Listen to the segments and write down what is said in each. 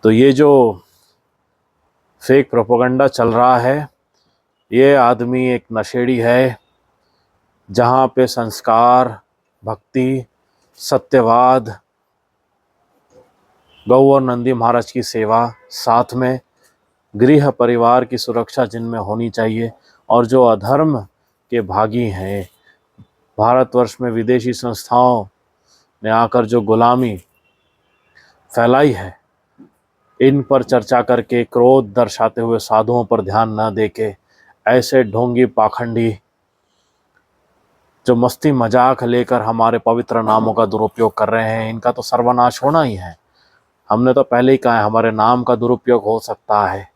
तो ये जो फेक प्रोपेगेंडा चल रहा है, ये आदमी एक नशेड़ी है, जहाँ पे संस्कार, भक्ति, सत्यवाद, गौ और नंदी महाराज की सेवा, साथ में गृह परिवार की सुरक्षा जिनमें होनी चाहिए, और जो अधर्म के भागी हैं, भारतवर्ष में विदेशी संस्थाओं ने आकर जो गुलामी फैलाई है, इन पर चर्चा करके क्रोध दर्शाते हुए साधुओं पर ध्यान न देके ऐसे ढोंगी पाखंडी जो मस्ती मजाक लेकर हमारे पवित्र नामों का दुरुपयोग कर रहे हैं, इनका तो सर्वनाश होना ही है। हमने तो पहले ही कहा है, हमारे नाम का दुरुपयोग हो सकता है।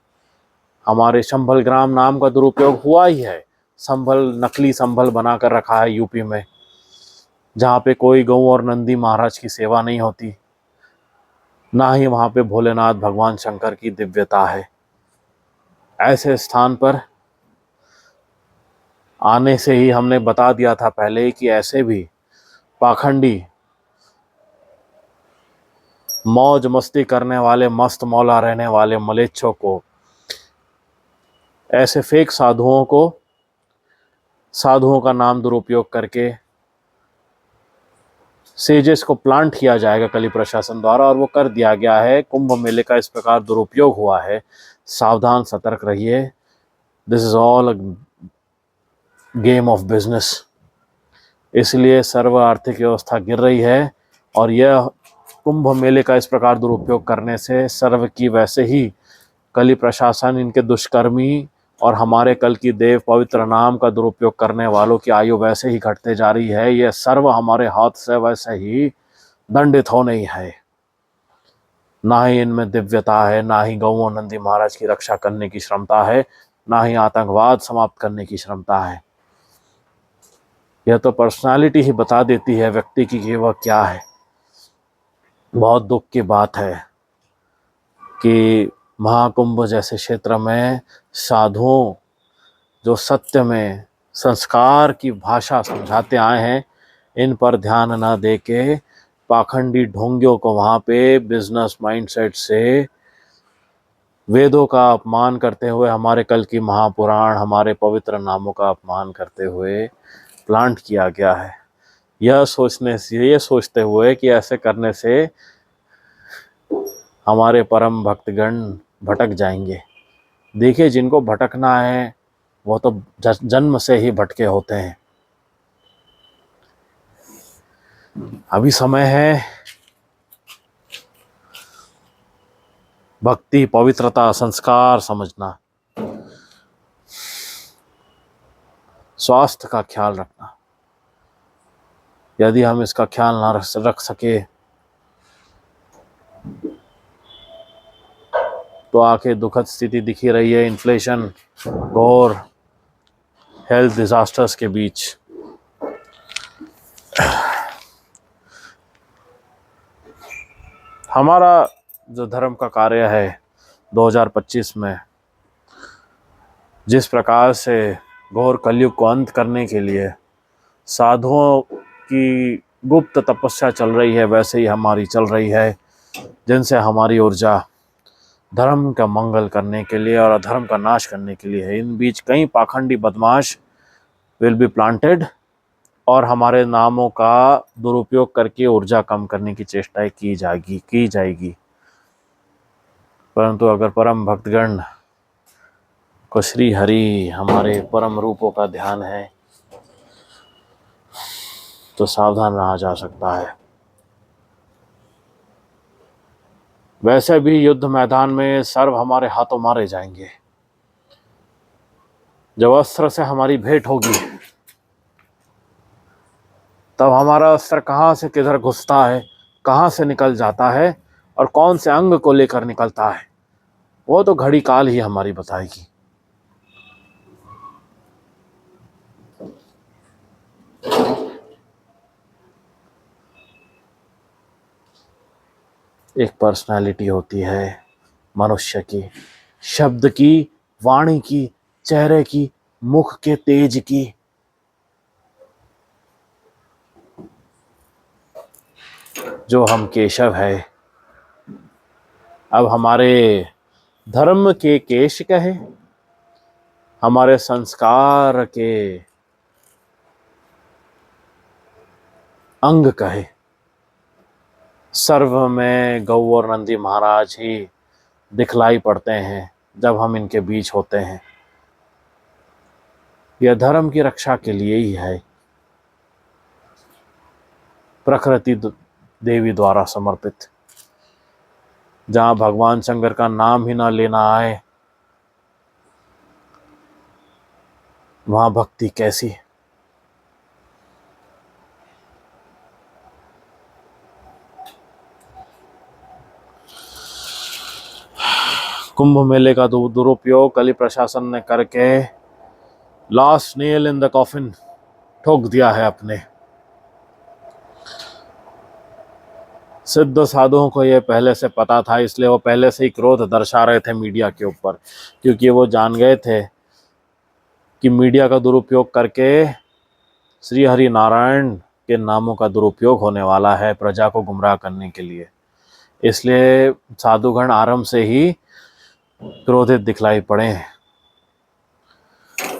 हमारे संभल ग्राम नाम का दुरुपयोग हुआ ही है। संभल नकली संभल बना कर रखा है यूपी में, जहाँ पे कोई गौ और नंदी महाराज की सेवा नहीं होती, ना ही वहाँ पे भोलेनाथ भगवान शंकर की दिव्यता है। ऐसे स्थान पर आने से ही हमने बता दिया था पहले कि ऐसे भी पाखंडी मौज मस्ती करने वाले, मस्त मौला रहने वाले मलेच्छों को, ऐसे फेक साधुओं का नाम दुरुपयोग करके सेजेस को प्लांट किया जाएगा कली प्रशासन द्वारा, और वो कर दिया गया है। कुंभ मेले का इस प्रकार दुरुपयोग हुआ है, सावधान सतर्क रहिए। This is all a game of business. इसलिए सर्व आर्थिक व्यवस्था गिर रही है, और यह कुंभ मेले का इस प्रकार दुरुपयोग करने से सर्व की वैसे ही कली प्रशासन, इनके दुष्कर्मी और हमारे कल की देव पवित्र नाम का दुरुपयोग करने वालों की आयु वैसे ही घटते जा रही है। यह सर्व हमारे हाथ से वैसे ही दंडित होने ही है। ना ही इनमें दिव्यता है, ना ही गौ और नंदी महाराज की रक्षा करने की क्षमता है, ना ही आतंकवाद समाप्त करने की क्षमता है। यह तो पर्सनालिटी ही बता देती है व्यक्ति की कि वह क्या है। बहुत दुख की बात है कि महाकुंभ जैसे क्षेत्र में साधुओं जो सत्य में संस्कार की भाषा समझाते आए हैं, इन पर ध्यान न देके पाखंडी ढोंगियों को वहाँ पे बिजनेस माइंडसेट से वेदों का अपमान करते हुए, हमारे कल की महापुराण, हमारे पवित्र नामों का अपमान करते हुए प्लांट किया गया है। यह सोचते हुए कि ऐसे करने से हमारे परम भक्तगण भटक जाएंगे। देखिए, जिनको भटकना है वो तो जन्म से ही भटके होते हैं। अभी समय है भक्ति, पवित्रता, संस्कार समझना, स्वास्थ्य का ख्याल रखना। यदि हम इसका ख्याल ना रख सके तो आखिर दुखद स्थिति दिखी रही है, इन्फ्लेशन, घोर हेल्थ डिजास्टर्स के बीच। हमारा जो धर्म का कार्य है 2025 में, जिस प्रकार से घोर कलयुग को अंत करने के लिए साधुओं की गुप्त तपस्या चल रही है, वैसे ही हमारी चल रही है, जिनसे हमारी ऊर्जा धर्म का मंगल करने के लिए और अधर्म का नाश करने के लिए है। इन बीच कई पाखंडी बदमाश विल बी प्लांटेड, और हमारे नामों का दुरुपयोग करके ऊर्जा कम करने की चेष्टाएं की जाएगी। परंतु अगर परम भक्तगण को श्री हरि, हमारे परम रूपों का ध्यान है, तो सावधान रहा जा सकता है। वैसे भी युद्ध मैदान में सर्व हमारे हाथों मारे जाएंगे। जब अस्त्र से हमारी भेंट होगी, तब हमारा अस्त्र कहाँ से किधर घुसता है, कहाँ से निकल जाता है, और कौन से अंग को लेकर निकलता है, वो तो घड़ी काल ही हमारी बताएगी। एक पर्सनालिटी होती है मनुष्य की, शब्द की, वाणी की, चेहरे की, मुख के तेज की। जो हम केशव है, अब हमारे धर्म के केश कहे, हमारे संस्कार के अंग कहे, सर्व में गौ और नंदी महाराज ही दिखलाई पड़ते हैं जब हम इनके बीच होते हैं। यह धर्म की रक्षा के लिए ही है, प्रकृति देवी द्वारा समर्पित। जहां भगवान शंकर का नाम ही ना लेना आए, वहां भक्ति कैसी। कुंभ मेले का दुरुपयोग कली प्रशासन ने करके last nail in the coffin ठोक दिया है अपने। सिद्ध साधुओं को यह पहले से पता था, इसलिए वो पहले से ही क्रोध दर्शा रहे थे मीडिया के ऊपर, क्योंकि वो जान गए थे कि मीडिया का दुरुपयोग करके श्री हरि नारायण के नामों का दुरुपयोग होने वाला है प्रजा को गुमराह करने के लिए। इसलिए साधुगण आरंभ से ही क्रोधित दिखलाई पड़े हैं।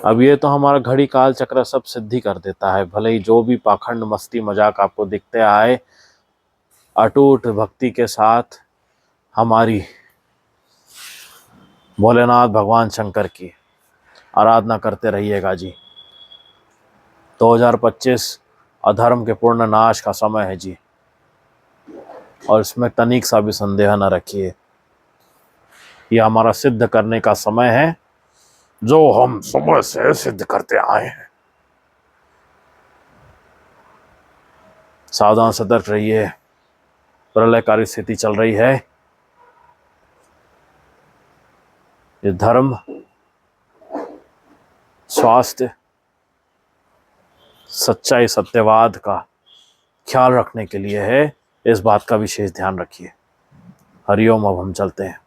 अब ये तो हमारा घड़ी काल चक्र सब सिद्धि कर देता है। भले ही जो भी पाखंड मस्ती मजाक आपको दिखते आए, अटूट भक्ति के साथ हमारी भोलेनाथ भगवान शंकर की आराधना करते रहिएगा जी। 2025 अधर्म के पूर्ण नाश का समय है जी, और इसमें तनिक सा भी संदेह न रखिए। यह हमारा सिद्ध करने का समय है, जो हम सुबह से सिद्ध करते आए हैं। सावधान सतर्क रहिए, प्रलयकारी स्थिति चल रही है। ये धर्म, स्वास्थ्य, सच्चाई, सत्यवाद का ख्याल रखने के लिए है। इस बात का विशेष ध्यान रखिए। हरिओम। अब हम चलते हैं।